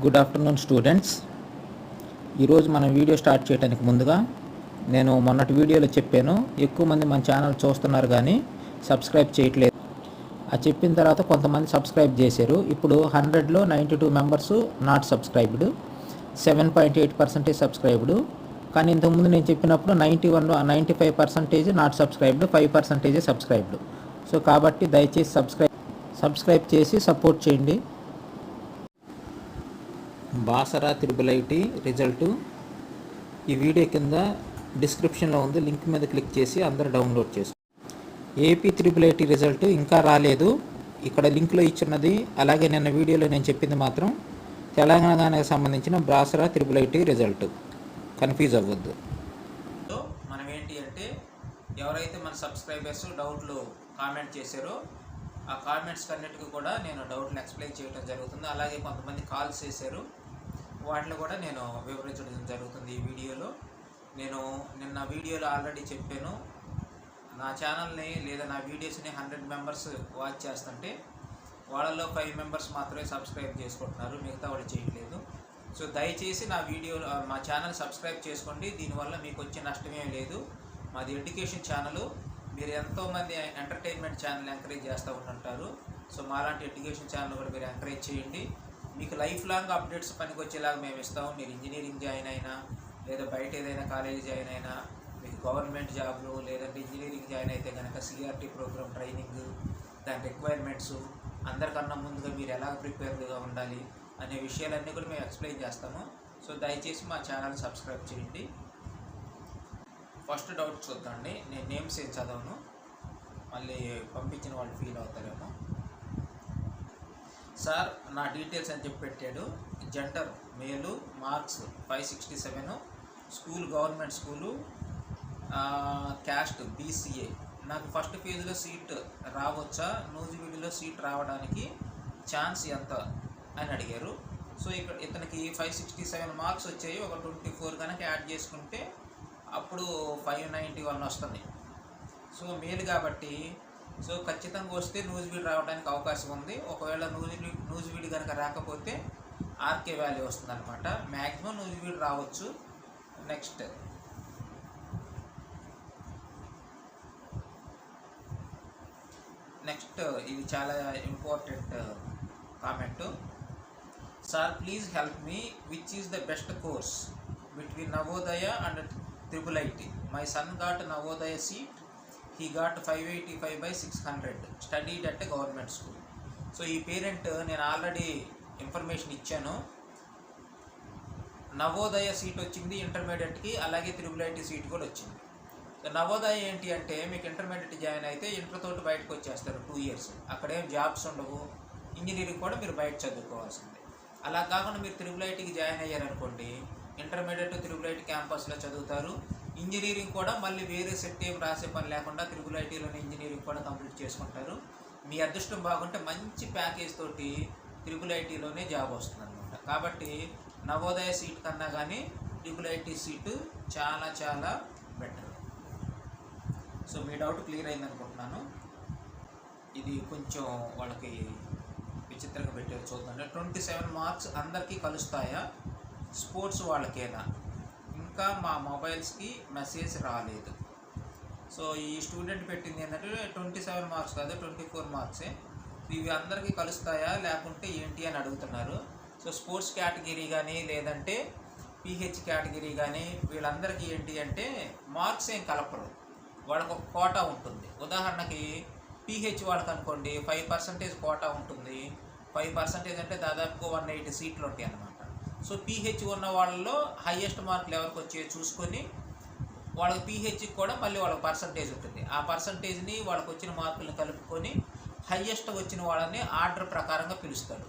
Good afternoon students. ఈరోజు మనం video start చేయడానికి ముందుగా నేను మొన్నటి వీడియోలో చెప్పాను, ఎక్కువ మంది మన ఛానల్ చూస్తున్నారు కానీ సబ్స్క్రైబ్ చేయట్లేదు. ఆ చెప్పిన తర్వాత కొంతమంది సబ్స్క్రైబ్ చేశారు. ఇప్పుడు 100లో 92 మెంబర్స్ నాట్ సబ్స్క్రైబ్డ్, 7.8% సబ్స్క్రైబ్డ్. కానీ ఇంతకుముందు నేను చెప్పినప్పుడు 95% నాట్ సబ్స్క్రైబ్డ్, 5% సబ్స్క్రైబ్డ్. సో కాబట్టి దయచేసి సబ్స్క్రైబ్ చేసి సపోర్ట్ చేయండి. బాసరా త్రిబుల్ రిజల్టు ఈ వీడియో కింద డిస్క్రిప్షన్లో ఉంది, లింక్ మీద క్లిక్ చేసి అందరూ డౌన్లోడ్ చేసుకోండి. ఏపీ త్రిబుల్ రిజల్ట్ ఇంకా రాలేదు. ఇక్కడ లింక్లో ఇచ్చినది అలాగే నిన్న వీడియోలో నేను చెప్పింది మాత్రం తెలంగాణకు సంబంధించిన బాసరా త్రిబుల్ రిజల్ట్. కన్ఫ్యూజ్ అవ్వద్దు. మనం ఏంటి అంటే ఎవరైతే మన సబ్స్క్రైబర్స్ డౌట్లు కామెంట్ చేశారో ఆ కామెంట్స్ అన్నిటికీ కూడా నేను డౌట్లు ఎక్స్ప్లెయిన్ చేయడం జరుగుతుంది. అలాగే కొంతమంది కాల్స్ చేశారు, వాటిని కూడా నేను వివరించడం జరుగుతుంది ఈ వీడియోలో. నేను నిన్న వీడియోలో ఆల్రెడీ చెప్పాను, నా ఛానల్ని లేదా నా వీడియోస్ని 100 మెంబర్స్ వాచ్ చేస్తుంటే వాళ్ళలో 5 మెంబర్స్ మాత్రమే సబ్స్క్రైబ్ చేసుకుంటున్నారు, మిగతా వాళ్ళు చేయట్లేదు. సో దయచేసి మా ఛానల్ సబ్స్క్రైబ్ చేసుకోండి. దీనివల్ల మీకు వచ్చే నష్టమేం లేదు. మాది ఎడ్యుకేషన్ ఛానల్. మీరు ఎంతోమంది ఎంటర్టైన్మెంట్ ఛానల్ ఎంకరేజ్ చేస్తూ ఉంటుంటారు. సో మాలాంటి ఎడ్యుకేషన్ ఛానల్ కూడా మీరు ఎంకరేజ్ చేయండి. మీకు లైఫ్ లాంగ్ అప్డేట్స్ పనికి వచ్చేలాగా మేము ఇస్తాము. మీరు ఇంజనీరింగ్ జాయిన్ అయినా లేదా బయట ఏదైనా కాలేజీ జాయిన్ అయినా, మీకు గవర్నమెంట్ జాబ్లు లేదంటే ఇంజనీరింగ్ జాయిన్ అయితే కనుక సిఆర్టీ ప్రోగ్రామ్ ట్రైనింగ్, దాని రిక్వైర్మెంట్స్, అందరికన్నా ముందుగా మీరు ఎలా ప్రిపేర్డ్గా ఉండాలి అనే విషయాలన్నీ కూడా మేము ఎక్స్ప్లెయిన్ చేస్తాము. సో దయచేసి మా ఛానల్ సబ్స్క్రైబ్ చేయండి. ఫస్ట్ డౌట్ చూద్దాండి. నేను నేమ్స్ ఏం చదవను, మళ్ళీ పంపించిన వాళ్ళు ఫీల్ అవుతారేమో. సార్ నా డీటెయిల్స్ అని చెప్పి పెట్టాడు. Gender male, marks 567, school government school, caste BC A. నాకు ఫస్ట్ ఫేజ్లో సీట్ రావచ్చా, నూజివీడులో సీట్ రావడానికి ఛాన్స్ ఎంత అని అడిగారు. సో ఇక్కడ ఇతనికి 567 మార్క్స్ వచ్చాయి. ఒక 24 కనుక యాడ్ చేసుకుంటే అప్పుడు 591 వస్తుంది. సో మేలు కాబట్టి సో ఖచ్చితంగా వస్తే నూజివీడు రావడానికి అవకాశం ఉంది. ఒకవేళ నూజివీడు కనుక రాకపోతే ఆర్కే వ్యాలీ వస్తుంది అనమాట. మ్యాక్సిమం నూజివీడు రావచ్చు. నెక్స్ట్ ఇది చాలా important comment. Sir please help me, which is the best course between Navodaya and triple IT? My son got Navodaya seat, he got 585/600, studied at a government school. So ఈ parent నేను already information ఇచ్చాను. Navodaya seat వచ్చింది ఇంటర్మీడియట్కి, అలాగే triple IT seat కూడా వచ్చింది. నవోదయ ఏంటి అంటే మీకు ఇంటర్మీడియట్ జాయిన్ అయితే ఇంటర్ తోటి బయటకు వచ్చేస్తారు 2 years. అక్కడేం జాబ్స్ ఉండవు. ఇంజనీరింగ్ కూడా మీరు బయట చదువుకోవాల్సిందే. అలా కాకుండా మీరు త్రిబుల్ ఐటీకి జాయిన్ అయ్యారనుకోండి, ఇంటర్మీడియట్ త్రిబుల్ ఐటీ క్యాంపస్లో చదువుతారు. ఇంజనీరింగ్ కూడా మళ్ళీ వేరే సెట్ ఏం రాసే పని లేకుండా త్రిబుల్ ఐటీలోనే ఇంజనీరింగ్ కూడా కంప్లీట్ చేసుకుంటారు. మీ అదృష్టం బాగుంటే మంచి ప్యాకేజ్ తోటి త్రిబుల్ ఐటీలోనే జాబ్ వస్తుంది అనమాట. కాబట్టి నవోదయ సీట్ కన్నా కానీ త్రిబుల్ ఐటీ సీటు చాలా చాలా బెటర్. సో మీ డౌట్ క్లియర్ అయింది అనుకుంటున్నాను. ఇది కొంచెం వాళ్ళకి విచిత్రంగా పెట్టారు, చూద్దాం. 27 మార్క్స్ అందరికీ కలుస్తాయా, స్పోర్ట్స్ వాళ్ళకేనా? ఇంకా మా మొబైల్స్కి మెసేజ్ రాలేదు. సో ఈ స్టూడెంట్ పెట్టింది ఏంటంటే 27 మార్క్స్ కాదు, 24 మార్క్సే. ఇవి అందరికీ కలుస్తాయా లేకుంటే ఏంటి అని అడుగుతున్నారు. సో స్పోర్ట్స్ కేటగిరీ కానీ లేదంటే పీహెచ్ కేటగిరీ కానీ వీళ్ళందరికీ ఏంటి అంటే మార్క్స్ ఏం కలపరు, వాళ్ళకు ఒక కోటా ఉంటుంది. ఉదాహరణకి పీహెచ్ వాళ్ళకి అనుకోండి 5% కోటా ఉంటుంది. 5% అంటే దాదాపుగా 180 సీట్లు ఉంటాయి అన్నమాట. సో పీహెచ్ ఉన్న వాళ్ళలో హయ్యెస్ట్ మార్కులు ఎవరికి వచ్చాయో చూసుకొని వాళ్ళకి పీహెచ్కి కూడా మళ్ళీ వాళ్ళకి పర్సంటేజ్ ఉంటుంది. ఆ పర్సంటేజ్ని వాళ్ళకి వచ్చిన మార్కులను కలుపుకొని హయ్యెస్ట్ వచ్చిన వాళ్ళని ఆర్డర్ ప్రకారంగా పిలుస్తాడు.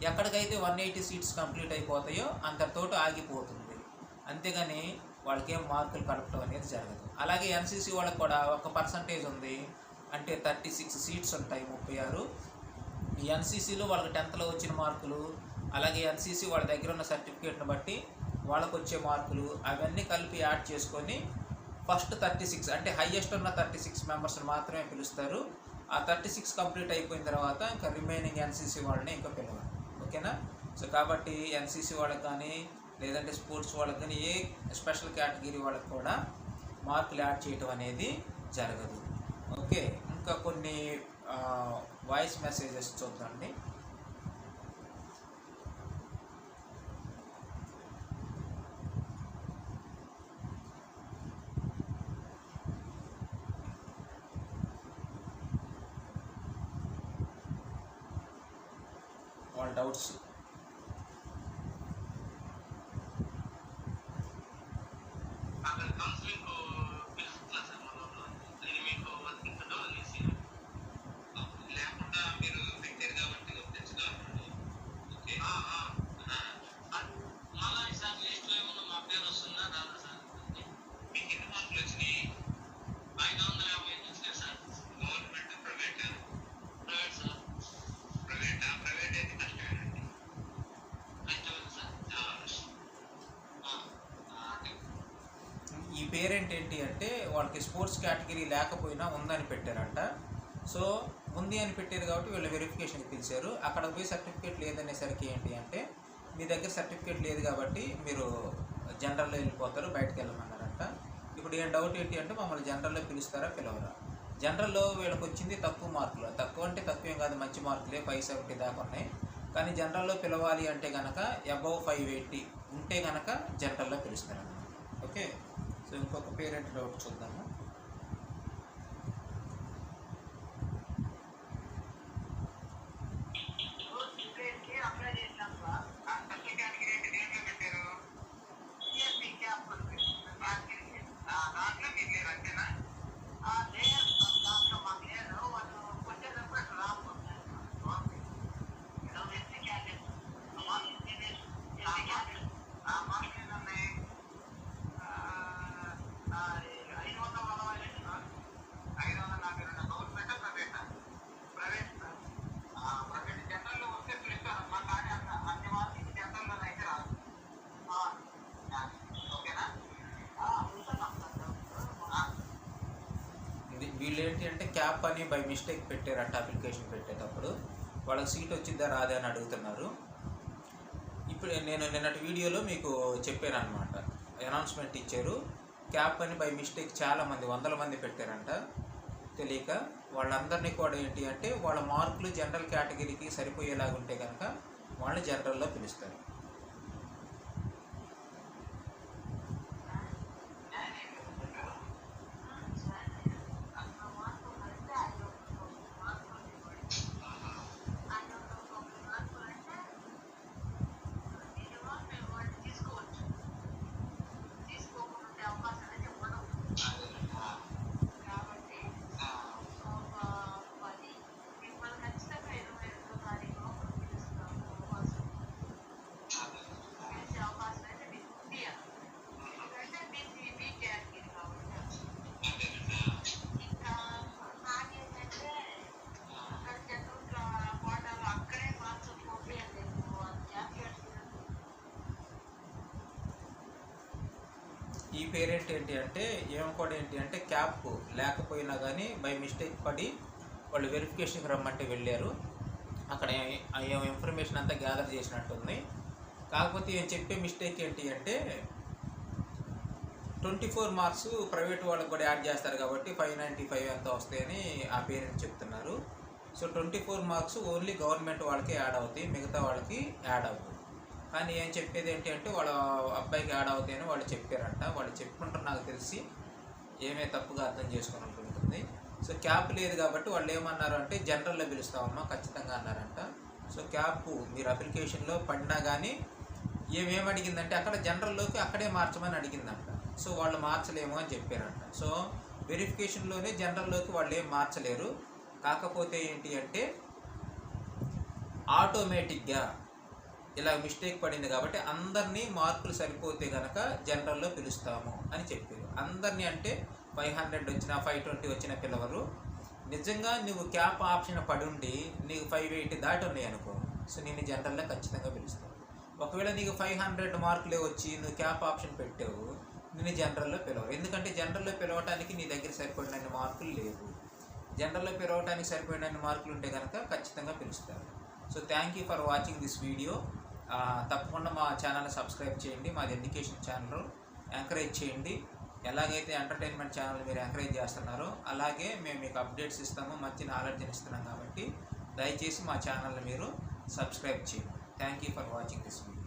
ఎక్కడికైతే 180 సీట్స్ కంప్లీట్ అయిపోతాయో అంతటితోటి ఆగిపోతుంది. అంతేగాని వాళ్ళకి ఏం మార్కులు కలపడం అనేది జరగదు. అలాగే ఎన్సీసీ వాళ్ళకి కూడా ఒక పర్సంటేజ్ ఉంది, అంటే 36 సీట్స్ ఉంటాయి, 36. ఈ ఎన్సీసీలో వాళ్ళకి 10th వచ్చిన మార్కులు, అలాగే ఎన్సీసీ వాళ్ళ దగ్గర ఉన్న సర్టిఫికేట్ని బట్టి వాళ్ళకు వచ్చే మార్కులు అవన్నీ కలిపి యాడ్ చేసుకొని ఫస్ట్ 36 అంటే హయ్యెస్ట్ ఉన్న 36 మెంబర్స్ని మాత్రమే పిలుస్తారు. ఆ 36 కంప్లీట్ అయిపోయిన తర్వాత ఇంకా రిమైనింగ్ ఎన్సీసీ వాళ్ళని ఇంకా పిలవాలి. ఓకేనా? సో కాబట్టి ఎన్సీసీ వాళ్ళకి కానీ లేదంటే స్పోర్ట్స్ వాళ్ళకి కానీ ఏ స్పెషల్ కేటగిరీ వాళ్ళకి కూడా మార్కులు యాడ్ చేయటం అనేది జరగదు. ఓకే, ఇంకా కొన్ని వాయిస్ మెసేజెస్ చూద్దామండి. వాళ్ళ డౌట్స్. ఈ పేరెంట్ ఏంటి అంటే వాళ్ళకి స్పోర్ట్స్ కేటగిరీ లేకపోయినా ఉందని పెట్టారంట. సో ఉంది అని పెట్టారు కాబట్టి వీళ్ళు వెరిఫికేషన్కి పిలిచారు. అక్కడ పోయి సర్టిఫికేట్ లేదనేసరికి ఏంటి అంటే మీ దగ్గర సర్టిఫికేట్ లేదు కాబట్టి మీరు జనరల్లో వెళ్ళిపోతారు, బయటకు వెళ్ళమన్నారంట. ఇప్పుడు ఏం డౌట్ ఏంటి అంటే మమ్మల్ని జనరల్లో పిలుస్తారా పిలవరా? జనరల్లో వీళ్ళకి వచ్చింది తక్కువ మార్కులు, తక్కువ అంటే తక్కువేం కాదు, మంచి మార్కులే 570 దాకా ఉన్నాయి. కానీ జనరల్లో పిలవాలి అంటే కనుక అబవ్ 580 ఉంటే కనుక జనరల్లో పిలుస్తారన్నమాట. ఓకే, సో ఇంకొక పేరెంట్ డౌట్ చూద్దాము. వీళ్ళు ఏంటి అంటే క్యాప్ అని బై మిస్టేక్ పెట్టారంట. అప్లికేషన్ పెట్టేటప్పుడు వాళ్ళకి సీట్ వచ్చిందా రాదా అని అడుగుతున్నారు. ఇప్పుడు నేను నిన్నటి వీడియోలో మీకు చెప్పాను అనమాట, అనౌన్స్మెంట్ ఇచ్చారు. క్యాప్ అని బై మిస్టేక్ చాలామంది 100 మంది పెట్టారంట తెలియక. వాళ్ళందరినీ కూడా ఏంటి అంటే వాళ్ళ మార్కులు జనరల్ కేటగిరీకి సరిపోయేలాగా ఉంటే కనుక వాళ్ళని జనరల్లో పిలుస్తారు. ఈ పేరెంట్ ఏంటి అంటే కూడా ఏంటి అంటే క్యాప్ లేకపోయినా కానీ బై మిస్టేక్ పడి వాళ్ళు వెరిఫికేషన్కి రమ్మంటే వెళ్ళారు. అక్కడ ఇన్ఫర్మేషన్ అంతా గ్యాదర్ చేసినట్టుంది. కాకపోతే ఏం చెప్పే మిస్టేక్ ఏంటి అంటే 24 మార్క్స్ ప్రైవేట్ వాళ్ళకి కూడా యాడ్ చేస్తారు కాబట్టి 595 ఎంత వస్తాయని ఆ పేరెంట్ చెప్తున్నారు. సో 24 మార్క్స్ ఓన్లీ గవర్నమెంట్ వాళ్ళకి యాడ్ అవుతాయి, మిగతా వాళ్ళకి యాడ్ అవుతాయి. కానీ ఏం చెప్పేది ఏంటి అంటే వాళ్ళ అబ్బాయికి యాడ్ అవుతాయని వాళ్ళు చెప్పారంట. వాళ్ళు చెప్పుకుంటారు, నాకు తెలిసి ఏమే తప్పుగా అర్థం చేసుకుని ఉంటుంది. సో క్యాప్ లేదు కాబట్టి వాళ్ళు ఏమన్నారు అంటే జనరల్లో పిలుస్తామమ్మా ఖచ్చితంగా అన్నారంట. సో క్యాప్ మీరు అప్లికేషన్లో పడినా కానీ ఏమేమి అడిగిందంటే అక్కడ జనరల్లోకి అక్కడే మార్చమని అడిగిందంట. సో వాళ్ళు మార్చలేము అని చెప్పారంట. సో వెరిఫికేషన్లోనే జనరల్లోకి వాళ్ళు ఏం మార్చలేరు. కాకపోతే ఏంటి అంటే ఆటోమేటిక్గా ఇలా మిస్టేక్ పడింది కాబట్టి అందరినీ మార్కులు సరిపోతే కనుక జనరల్లో పిలుస్తాము అని చెప్పారు. అందరినీ అంటే 500 వచ్చినా 520 వచ్చిన పిలవరు. నిజంగా నువ్వు క్యాప్ ఆప్షన్ పడుండి నీకు 580 దాటి ఉన్నాయి అనుకో, సో నేను జనరల్లో ఖచ్చితంగా పిలుస్తాను. ఒకవేళ నీకు 500 మార్కులే వచ్చి నువ్వు క్యాప్ ఆప్షన్ పెట్టావు, నేను జనరల్లో పిలవరు. ఎందుకంటే జనరల్లో పిలవటానికి నీ దగ్గర సరిపడినన్ని మార్కులు లేవు. జనరల్లో పిలవటానికి సరిపడినన్ని మార్కులు ఉంటే కనుక ఖచ్చితంగా పిలుస్తారు. So thank you for watching this video. తప్పకుండా మా ఛానల్ని సబ్స్క్రైబ్ చేయండి. మాది ఎడ్యుకేషన్ ఛానల్, ఎంకరేజ్ చేయండి. ఎలాగైతే ఎంటర్టైన్మెంట్ ఛానల్ మీరు ఎంకరేజ్ చేస్తున్నారో అలాగే మేము మీకు అప్డేట్స్ ఇస్తాము, మంచి నాలెడ్జ్ని ఇస్తున్నాం. కాబట్టి దయచేసి మా ఛానల్ని మీరు సబ్స్క్రైబ్ చేయండి. Thank you for watching this video.